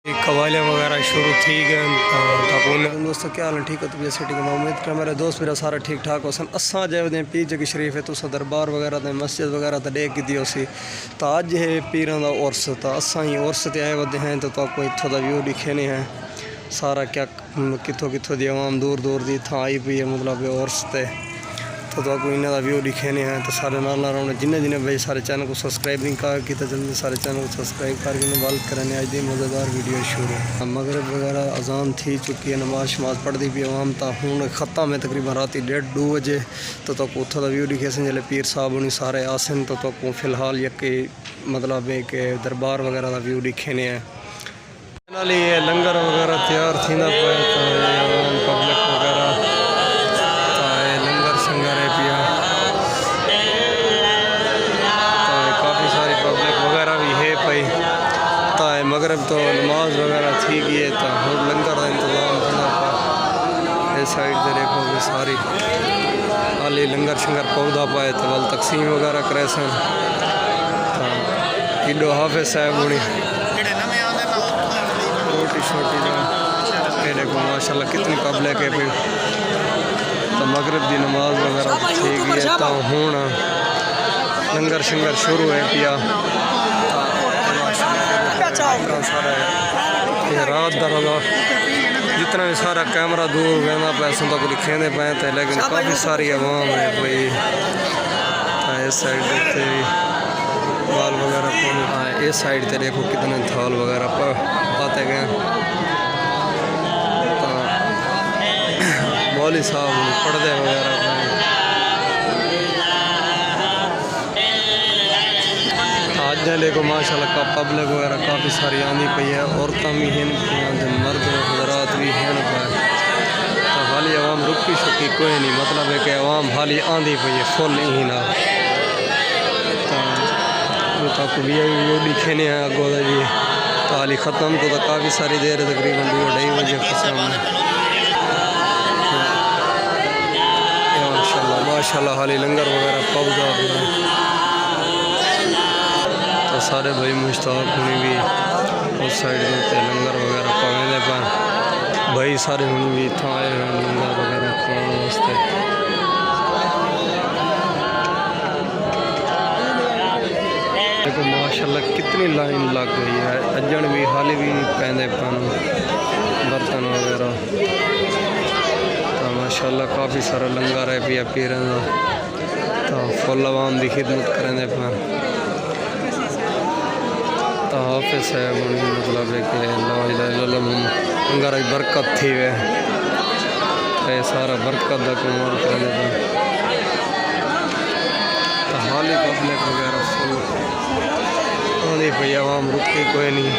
कवालियाँ वगैरह शुरू थी गए दोस्तों क्या हाल है ठीक है तो भी सिटी में उम्मीद कर मेरे दोस्त मेरा सारा ठीक ठाक हो सन असा जब पीर जगह शरीफ है तो दरबार वगैरह तो मस्जिद वगैरह तो देख की दी सी तो अज है पीर का उर्स तो असा ही उर्स से आए वधे हैं तो आपको इतों का व्यू दिखे नहीं है सारा क्या कितों कितों की आवाम दूर दूर की इतना आई पी है मतलब उर्स से तो आपको इन्हों का व्यू दिखे नहीं है तो सारे नाल रहा जिन्हें जिन्हें भाई सारे चैनल को सब्सक्राइब नहीं किया तो जल्दी सारे चैनल को सब्सक्राइब करके वाल करने अज की मज़ेदार वीडियो शुरू मगरब वगैरह अजान थी चुकी है नमाज शमाज पढ़ती पी आवाम तो हूँ ख़त्म है तकरीबन रात 1:30-2 बजे तो उतों का व्यू दिखे सन जल्द पीर साहब उन्हें सारे आसन तो फिलहाल यके मतलब एक दरबार वगैरह का व्यू दिखे नहीं है लंगर वगैरह तैयार थी पब्लिक वगैरह मगरब तो नमाज वगैरह थी गई है तो हम लंगर का इंतज़ाम थी इस साइड से देखो भी सारी हाली लंगर शंगर पौधा पाए तो वल तकसीम वगैरह करे सन किडो हाफिज साहब होनी रोटी शोटी ये देखो माशाल्लाह कितनी पब्लिक है फिर तो मगरब की नमाज वगैरह थी गई है तो हूँ लंगर शंगर शुरू है पिया सारा है रात का रौला जितना भी सारा कैमरा दूर रहना पे सुन तक लिखेंदे पे थे लेकिन काफ़ी सारी आवाम है भाई इस साइड पे बाल वगैरह इस साइड पे देखो कितने थाल वगैरह पाते गए मौली साहब पढ़ते वगैरह आज देखो माशाल्लाह का पब्लिक वगैरह काफ़ी सारी आंदी पई है औरतें भी हैं मर्द हजरात भी हैं तो हाली आवाम रुकी शुकी कोई नहीं मतलब है कि आवाम हाली आंदी पई है फुल ही ना तो वीडियो दिखे नहीं है अगो जी तो हाली ख़त्म तो काफ़ी सारी देर तकरीबन 2-2:30 बजे खत्म माशाल्लाह हाली लंगर वगैरह पौधा सारे भाई मुश्ताक होने भी उस साइड में लंगर वगैरह पाने पर भाई सारे होने भी इतना आए हैं लंगर वगैरह खाने वास्ते देखो माशाल्लाह कितनी लाइन लग गई है अजन भी हाली भी पैंदे पन बर्तन वगैरह तो माशाल्लाह काफ़ी सारा लंगर है पिया पीर तो फुल आवाम की खिदमत करें पर तो हाफिज साहब मतलब है कि लंगर की बरकत थी वे सारा बरकत का कमाल करने तो हाली पब्लिक वगैरह फुल आनी पई आवाम रुकी कोई नहीं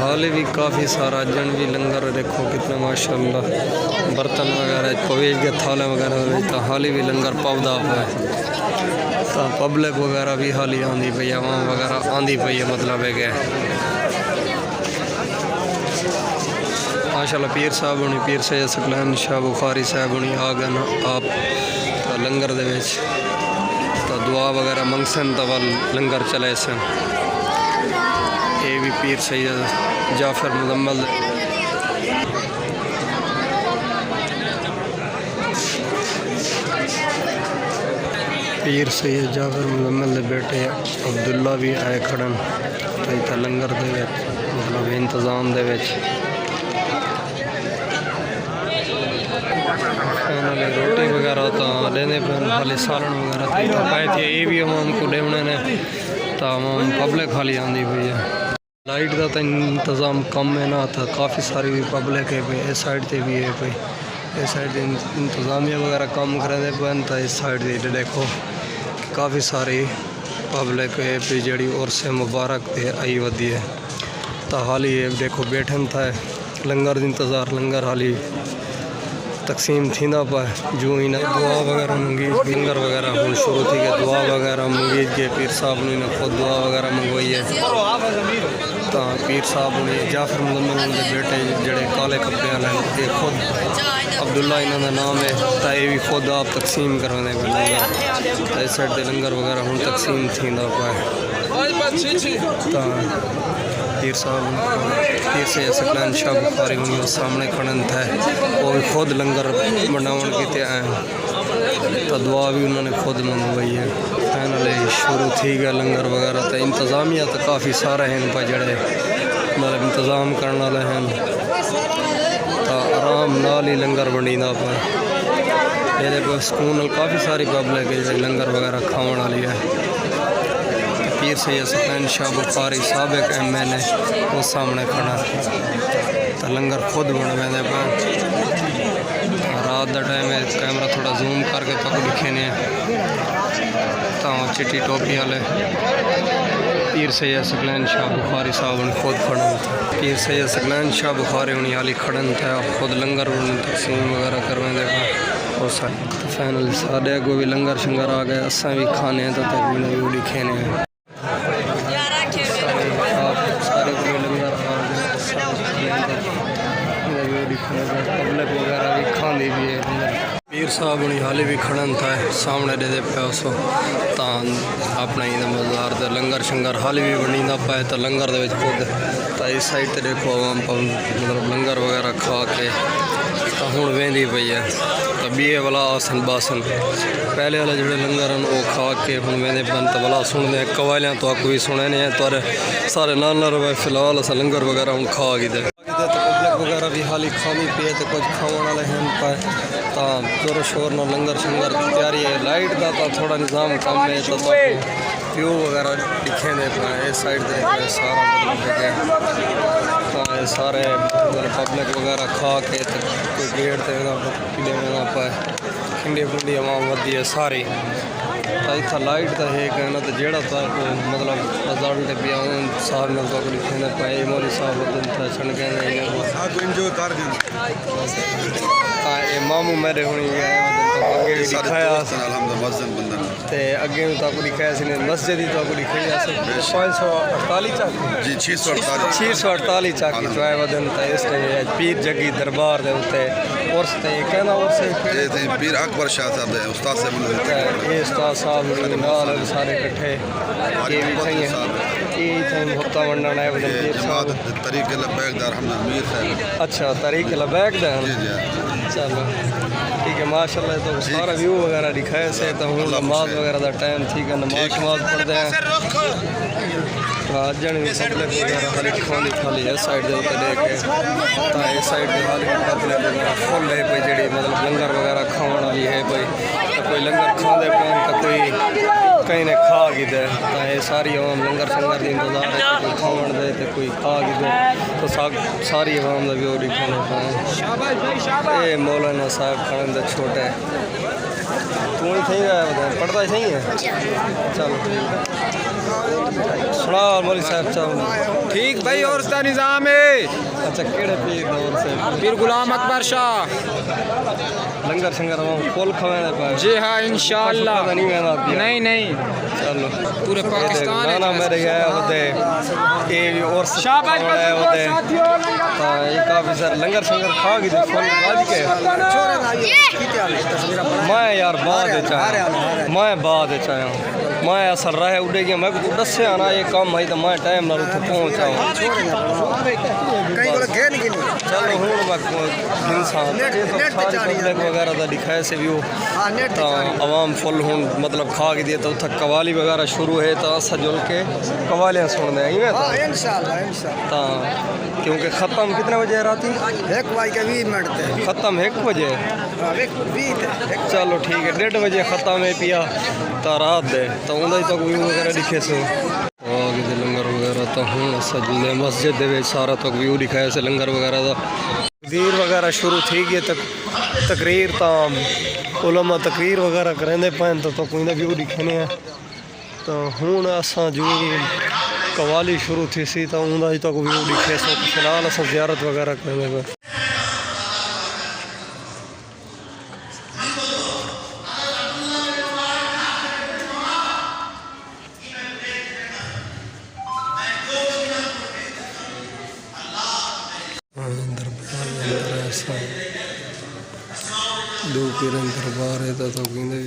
हाली भी काफ़ी सारा जन भी लंगर देखो कितना माशाल्लाह बर्तन वगैरह पवेज के थाले वगैरह तो हाली भी लंगर पौधा है तो पब्लिक वगैरह भी हाली आंदी पई आवाम वगैरह आंदी पई है मतलब है कि माशाल्लाह पीर साहब होनी पीर सैयद सकलैन शाह बुखारी साहब होनी आ गए आप तो लंगर दे विच तो दुआ वगैरह मंगसन तो वल लंगर चले सन ये भी पीर सैयद जाफर मुजम्मल पीर सैयद जाफर मुजम्मल के बेटे अब्दुल्ला भी आए खड़न तो इतना लंगर दे मतलब इंतजाम दे रोटी वगैरह तो लेने पे खाली सालन वगैरह पाए थे ये भी आवाम को देने ने तो आवाम पब्लिक खाली आंदी पई है लाइट का तो इंतज़ाम कम है ना तो काफ़ी सारी भी पब्लिक है भाई इस साइड से भी है भाई इस साइड इंतज़ामिया वगैरह कम करें पे तो इस साइड से देखो काफ़ी सारी पब्लिक है भी जी और से मुबारक पे आई वधी है तो हाली देखो बैठन था लंगर इंतज़ार लंगर हाली तकसीम थींदा पाए जो इन दुआ वगैरह मंगी लंगर वगैरह हम शुरू थी कि दुआ वगैरह मंगी के पीर साहब ने खुद दुआ वगैरह मंगवाई है तो पीर साहब ने जाफर मुजम्मिल के बेटे जड़े काले कपड़े वाले ये खुद अब्दुल्ला इन्हों का नाम है। तो ये भी खुद आप तकसीम करवाने पे लंगर इस साइड से लंगर वगैरह हूँ तकसीम थी पाए। तो पीर साहब पीर से सकलैन शाह बुखारी उन्हें सामने खड़न था वो भी खुद लंगर बनावन किते आए। तो दुआ भी उन्होंने खुद मंगवाई है। फाइनल शुरू थी गया लंगर वगैरह। तो इंतज़ामिया तो काफ़ी सारे हैं पर जड़े मतलब इंतज़ाम करने वाले हैं। तो आराम नाल ही लंगर बनीदा पर ये सुकून काफ़ी सारी पब्लिक है जो लंगर वगैरह खाने वाली है। पीर सैयद सकलैन शाह बुखारी साबिक MN वो सामने खड़ा। तो लंगर खुद बनवाते पे रात का टाइम है। कैमरा थोड़ा जूम करके तक दिखे ने तो चिट्टी टोपी वाले पीर सैयद सकलैन शाह बुखारी साहब ने खुद खड़न। पीर सैयद सकलैन शाह बुखारी उन्हें वाली खड़न था खुद लंगर तकसीम वगैरह करवाते पे। और फाइनल साढ़े को भी लंगर शंगर आ गए असा भी खाने तो तक भी लिखे ने सारे को लंगर आ गए पब्लिक वगैरह भी खानी भी है। पीर साहब उन्हें हाली भी खड़न था सामने दे पे उसो तो अपना ही मज़ार से लंगर शंगर हाली भी बनी ना पाए। तो लंगर दे खुद तो इस साइड से देखो आवाम मतलब लंगर वगैरह खा के तो हूँ वेंदी पई है। तो बीए वाला आसन बासन पहले वाले जो लंगर हैं वो खा के हूँ वेंदे पन। तो भला सुनते कवालियाँ तो आपको भी सुने नहीं है पर सारे नाल रहे फिलहाल अस लंगर वगैरह हूँ खा गए। तो पब्लिक वगैरह भी हाली खानी पी तो कुछ खाने वाले हैं पर तो जोर शोर न लंगर शंगर की तैयारी है। लाइट का तो थोड़ा निज़ाम कम है तो व्यू वगैरह दिखे दे पे इस साइड से सारा तो सारे पब्लिक वगैरह खा के तो कोई गेट से किले में पाए खिंडी खुंडी आवाम वधी है सारी। तो इतना लाइट तो है कहना तो जेड़ा था मतलब रिजल्ट भी आऊँ साहब ने तो लिखे पाए मौली साहब छन के मामू मेरे होनी अगे दिखाया अगे तो दिखाया मस्जिद ही तो दिखाई 548 चाकी जी 648 चाकी जो है वदन इस पीर जगी दरबार दे उत्ते उर्स ते कहना उर्स पीर अकबर शाह साहब दे उस्ताद से ये उस्ताद साहब नाल सारे इकट्ठे ये भी चाहिए ये थे भुक्ता वंडन है वदन पीर साहब तरीके लबैक दार हमने अमीर है। अच्छा तरीके लबैक दा चलो ठीक है माशाल्लाह। तो सारा व्यू वगैरह दिखाए से तो हूँ नमाज वगैरह का टाइम ठीक है नमाज शमाज पढ़ते हैं। जन पब्लिक वगैरह खाली खाली है साइड के उत्ते देख के तो इस साइड की खाली पब्लिक वगैरह फुल है भाई जी मतलब लंगर वगैरह खाने वाली है भाई। तो कोई लंगर खाते पे तो कोई कहीं ने खा गई दे तो ये सारी आवाम लंगर शंगर की इंतजार है कोई खावन दे तो कोई खा गई दे तो सारी आवाम का व्यू दिखाने पे। ये मौलाना साहब खाने दे छोटे तू ही सही है पढ़ता ही सही है चलो सुना मौली साहब चलो ठीक भाई और उसका निज़ाम है। अच्छा केड़े पीर दौर से पीर गुलाम अकबर शाह लंगर शंगर फुल खवाने पे जी हाँ इंशाअल्लाह नहीं चलो पूरे पाकिस्तान ना मेरे गए होते ये भी और शाबाश होते हाँ ये काफ़ी सारे लंगर शंगर खा गए थे फुल आज के मैं यार बाद मैं मैं असल रहे उड़े गया मैं दसे आना ये काम है तो मैं टाइम ना उत्थे पहुँचा चलो हूँ इंसान वगैरह का दिखाए से व्यू तो आवाम फुल हूँ मतलब खा के दिए तो उत्थे कवाली वगैरह शुरू है तो अस जुल के कवालियाँ सुन दें तो क्योंकि ख़त्म कितने बजे है राती 1:20 ख़त्म 1 बजे चलो ठीक है 1:30 बजे ख़त्म है पिया तो रात दे तो उन्हें तो व्यू वगैरह दिखे से आगे लंगर वगैरह तो हूँ सजले मस्जिद दे सारा तक व्यू दिखाया से लंगर वगैरह का तकरीर वगैरह शुरू थी गई तकरीर तो उलमा तकरीर वगैरह करेंदे पैन तो कोई ना व्यू दिखने हैं। तो हूँ असा जो कवाली शुरू थी सी तो उन्हें तक व्यू दिखे सो फिलहाल अस ज़ियारत वगैरह करेंदे पे। ऐसा दो पीरन दरबार है तो कहते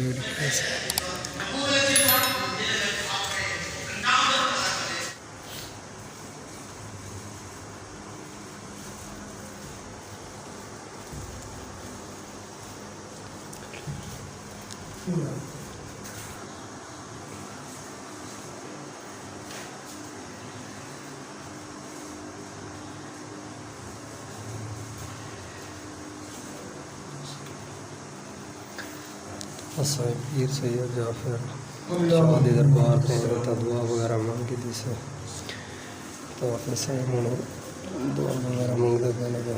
असा पीर सैयद जाफर शादी दरबार थे तो दुआ वगैरह मांगी थी से तो फिर से दुआ वगैरह मांगते पे लगा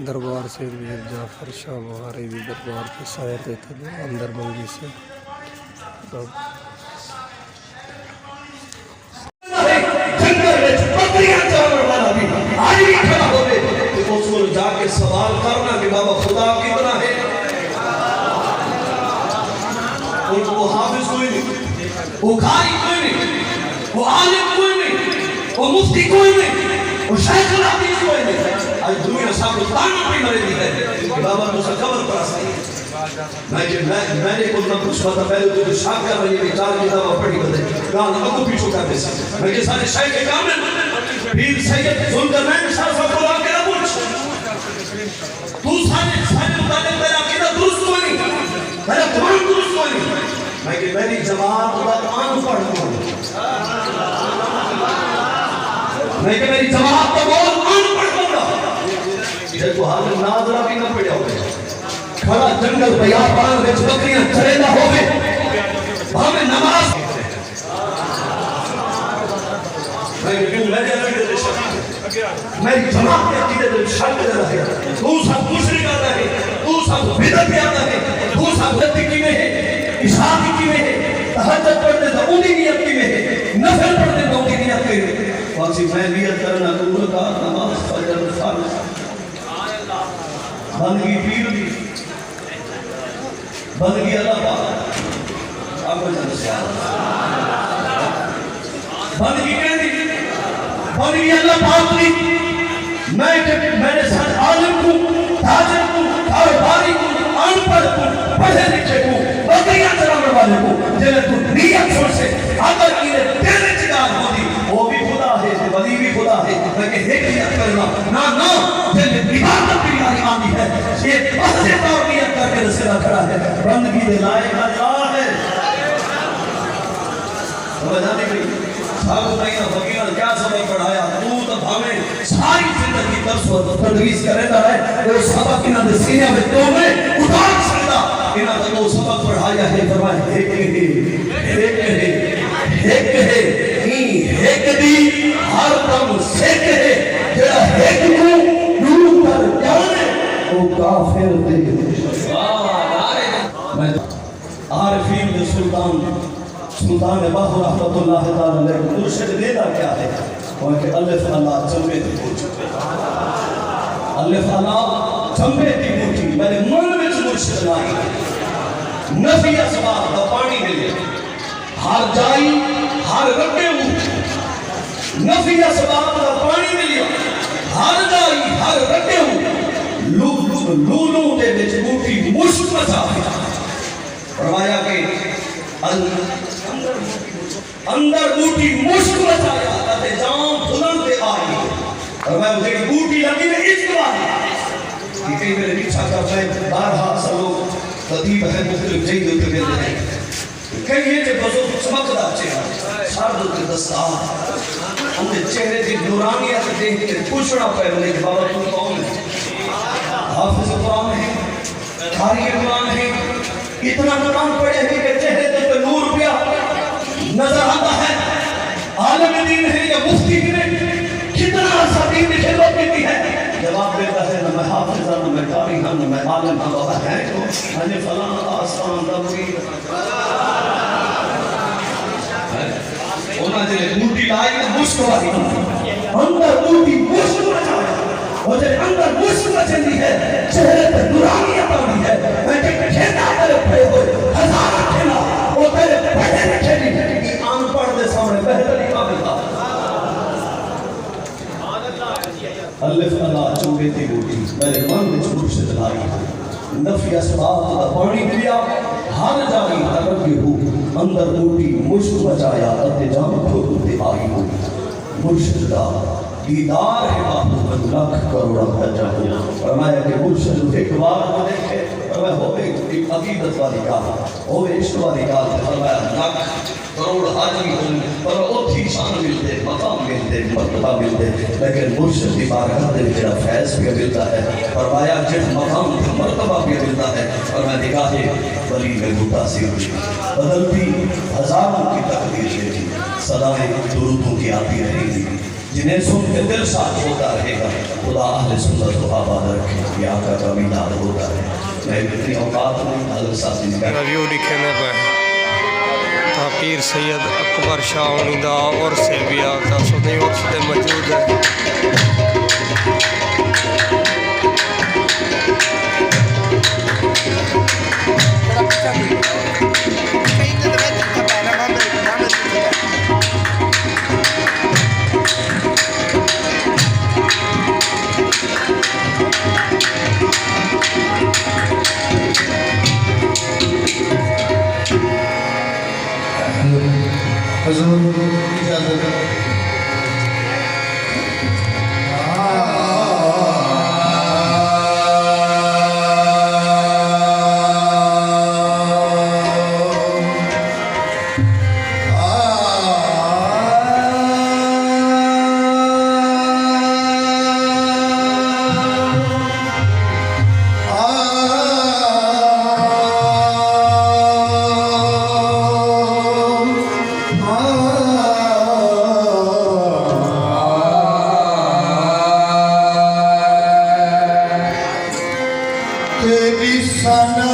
दरबार से भी जाफर शाह बुहारी भी दरबार के शायर थे तो अंदर मंगी से तो जाके सवाल करना कि बाबा खुदा कितना है। वो हाफिज कोई नहीं, वो कारी कोई नहीं, वो आलिम कोई नहीं, वो मुफ्ती कोई नहीं, वो शेख हदीस कोई नहीं। आज दुनिया सब ताना पे मरेगी है कि बाबा मुझे खबर पड़ा सही। मैंने कुछ ना कुछ पता पहले तो शाक कर रही है चार किताबें पढ़ी बदे गाल को पीछे कर दे मैं के सारे शेख के काम में पीर सैयद जुल्करनैन शाह साहब को आके ना पूछ तू सारे मुताबिक तेरा अकीदा दुरुस्त नहीं, तेरा कुरान दुरुस्त नहीं। मैं कि मेरी जमात का अनपढ़ हूं, मैं कि मेरी जमात का बहुत अनपढ़ हूं। ये तो हाल नाजरा भी ना पड़ा हो खड़ा जंगल बयाबान में बकरियां चरेला होवे भावे नमाज मेरी जमात के अकीदे में शक रहे तू सब मुशरिक आता है, तू सब बिदअत आता है, तू सब बदकी में है, इशारा की में है, तहज्जुद पढ़ते तो उन्हीं नियत की में है, नफल पढ़ते तो उन्हीं नियत की में है। वासी मैं नियत करना दूर का नमाज फजर फर्ज बंदगी पीर दी बंदगी अल्लाह पाक आपको बंदगी कहती बंदगी अल्लाह पाक की। मैंने साथ आलिम को ताजिर को कारोबारी को अनपढ़ को पढ़े लिखे को बकरियां चराने वाले को जिन्हें तू नियत छोड़ से अगर इन्हें तेरे चिकार होती वो भी खुदा है वली भी खुदा है लेकिन एक नियत करना ना ना जिन्हें इबादत की यारी आनी है ये पहले तौर नियत करके रसेला खड़ा है बंदगी दे लायक अल्लाह है। समझाने के लिए साहब भाईया फकीर क्या सबक पढ़ाया तू तो भावे सारी जिंदगी दर्स और तदरीस करेगा है वो सबक इना दे सीने में तो में उतार सकता इना तो वो सबक पढ़ाया है फरमाया एक है एक दी हर दम सेक है जेड़ा एक को दूर कर जाने वो काफिर दे मैं आरिफीन दे सुल्तान बाहु रहमतुल्लाह ताला अलैहि मुर्शिद देता क्या है और कि अल्लाह ताला जंबे दी बूटी अल्लाह ताला जंबे दी बूटी मेरे मन में मुर्शिद लाई नफी असबाब दा पानी मिले हर जाई हर रटे नफी असबाब दा पानी मिले हर जाई हर रटे लूलू दे विच बूटी मुश्क मचा फरमाया कि अंदर बूटी मुश्क मचाया ताते जाम बुलंद पे आई और मैं मुझे बूटी लगी में इश्क वाली कि कई मेरे पीछा कर मैं बारहा सलो तदीब है मुख्तलिफ जईद के मिलते हैं कई ये जे बजो चमकदा चेहरा शारद के दस्तार हमने चेहरे की नूरानियत देख के पूछना पड़े कि बाबा तू कौन है हाफिज कुरान है कारी कुरान है इतना कुरान पढ़े हैं कि चेहरे पे नूर पिया नजर आता है आलम दीन है या मुफ्ती ने कितना सा दीन की खिदमत की है जवाब देता है ना मैं हाफिज हूं ना मैं कारी हूं ना मैं आलिम हूं बाबा है तो मैंने फलां आसान दबरी ओना जे बूटी लाई ना मुश्क वाली अंदर बूटी मुश्क मचाया और जब अंदर मुश्क मचती है चेहरे पे नूरानियत आती है मैं के खेता तेरे पे हो हजार खेला वो तेरे पढ़े लिखे नहीं अनपढ़ के सामने बेहतरी काबिल था अलिफ अला चूड़े दी बूटी मेरे मन विच मुर्शिद लाई नफी असबाब दा पानी पिया हर जाई तरक्की हो अंदर बूटी मुश्क बचाया अते जाम खुद ते आई हो मुर्शिद दा दीदार है महबूब लाख करोड़ हजा हो फरमाया कि मुर्शिद एक बार को देखे फरमाया होवे एक अकीदत वाली का होवे इश्क वाली का फरमाया लाख करोड़ हाजी हो पर ओथी शान मिलते मकाम मिलते मर्तबा मिलते लेकिन मुर्शिद की बारगाह दे जेड़ा फैज़ भी मिलता है फरमाया जिस मकाम मर्तबा भी मिलता है और मैं निगाहे वली में मुतासिर हुई बदलती हजारों की तकदीर देखी सदाएं दुरूदों की आती रहेगी जिन्हें सुन के दिल साथ होता रहेगा खुदा अहले सुन्नत को आबाद रखे या का कमीनार होता है मैं इतनी औकात में हज़रत साहब का रिव्यू लिखे में पे पीर सैयद अकबर शाह उनिदा और से भी आता सुनी उर्स पे मौजूद है हुजूर इजाज़त तेरी सना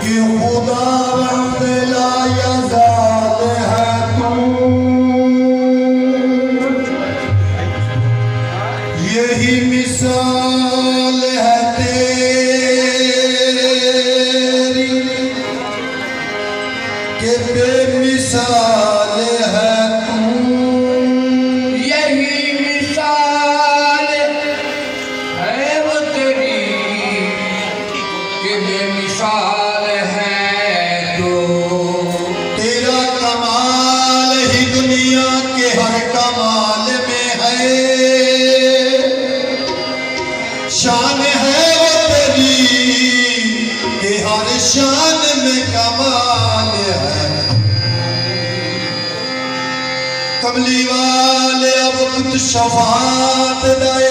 कि खुदावंद ला यज़ाल है तू यही मिसाल है तेरी कि बेमिसाल है तू यही मिसाल है वो तेरी कि बेमिसाल है तो तेरा कमाल ही दुनिया के हर कमाल में है शान है वो तेरी कि हर शान में कमाल है कमली वाले अब कुछ शफात दे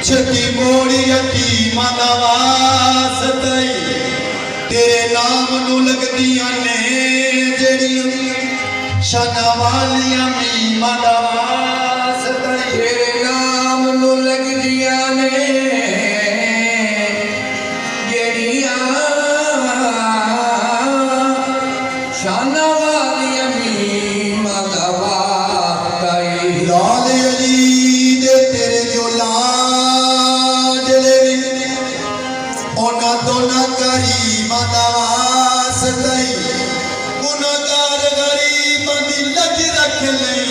छकी मोड़ी यतीम नवास दे तेरे नाम नू लगदियां ने जेड़ियां शन वालियां मीमा नवास दे तेरे नाम नू लगदियां ने जेड़ियां शाना वालियां मीमा दवाई लाल अली दे तेरे जो लाडले ओना दोना करीम नवास दई गुनहगार गरीब दी लज रख लई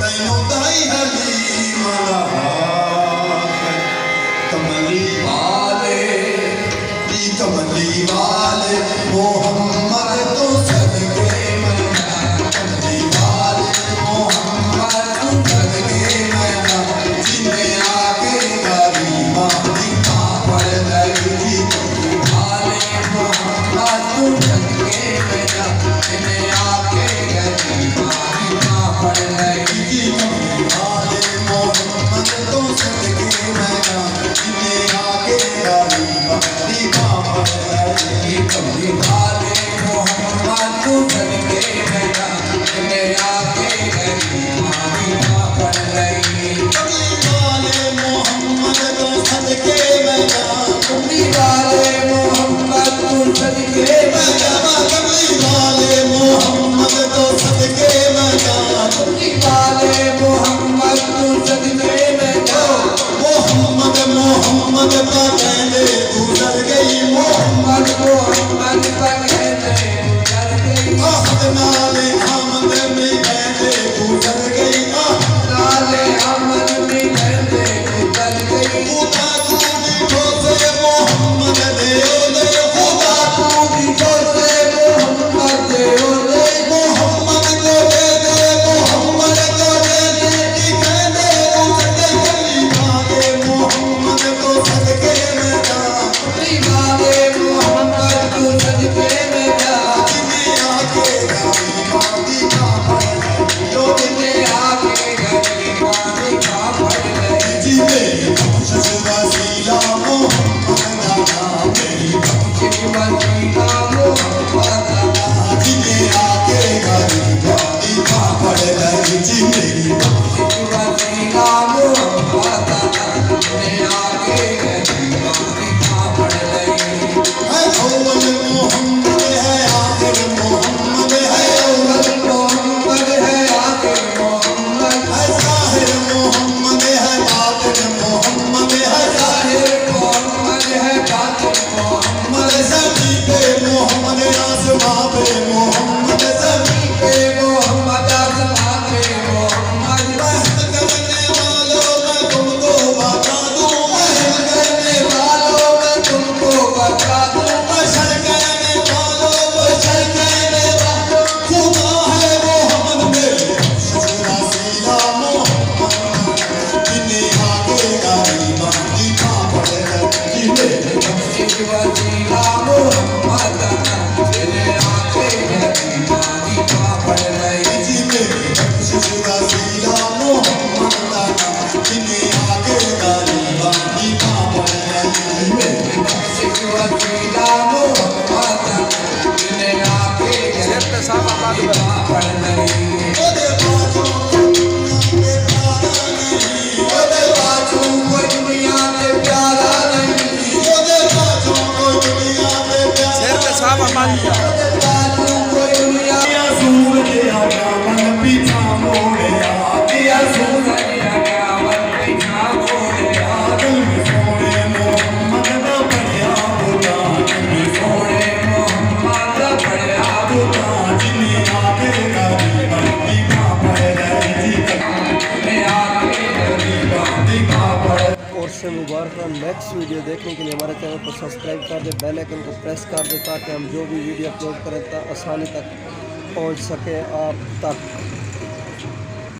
तैनू दाई हलीम कमली वाले कमली वाले मोहम्मद तो सदके मना कमली वाले मोहम्मद तो सदके मना जिन्हें आके गरीबा दिखा पड़ लगी वाले मोहम्मद तू सदके मेरा इन्हें आके गरीबा दिखा पड़ लगी वाले मोहम्मद तो सदके मना जिन्हें आके गरीबा दिखा पड़ लगी कमली वाले मोहम्मद तू सदके मेरा इन्हें आके गरीबा दिखा पड़ लगी कमली वाले मोहम्मद तो सदके मना कमली वाले मोहम्मद तू सदके मेरा कमली वाले मोहम्मद तो सदके मना कमली वाले मोहम्मद तू सदके मेरा मोहम्मद मोहम्मद का कहने गुजर गई मोहम्मद को मोहम्मद तेरे आके दीवानी पापड़ नहीं जी मेरे बख्शिश वसीला मोहम्मद जिन्हें आगे गरीबा की पापड़ नहीं मेरे बख्शिश वसीला मोहम्मद तेरे आके दीवानी पापड़ नहीं ओदे बाजू ओदे बाजू कोई दुनिया से प्यारा नहीं ओदे बाजू को दुनिया में प्यार ओदे बाजू कोई दुनिया सूरज आगा मन पीछा मोड़े दिया सूरज लगा वर पीछा मोड़या दिल में सोने मोहम्मद का बढ़िया होता सोने मोहम्मद बढ़िया होता जिन्हें आगे गरीबा की पापड़ नहीं मैं आके दीवानी पापड़ और से मुबारक नेक्स्ट वीडियो देखने के लिए हमारे चैनल को सब्सक्राइब कर दे, बेल आइकन को प्रेस कर दे ताकि हम जो भी वीडियो अपलोड करें आसानी तक पहुंच सके आप तक।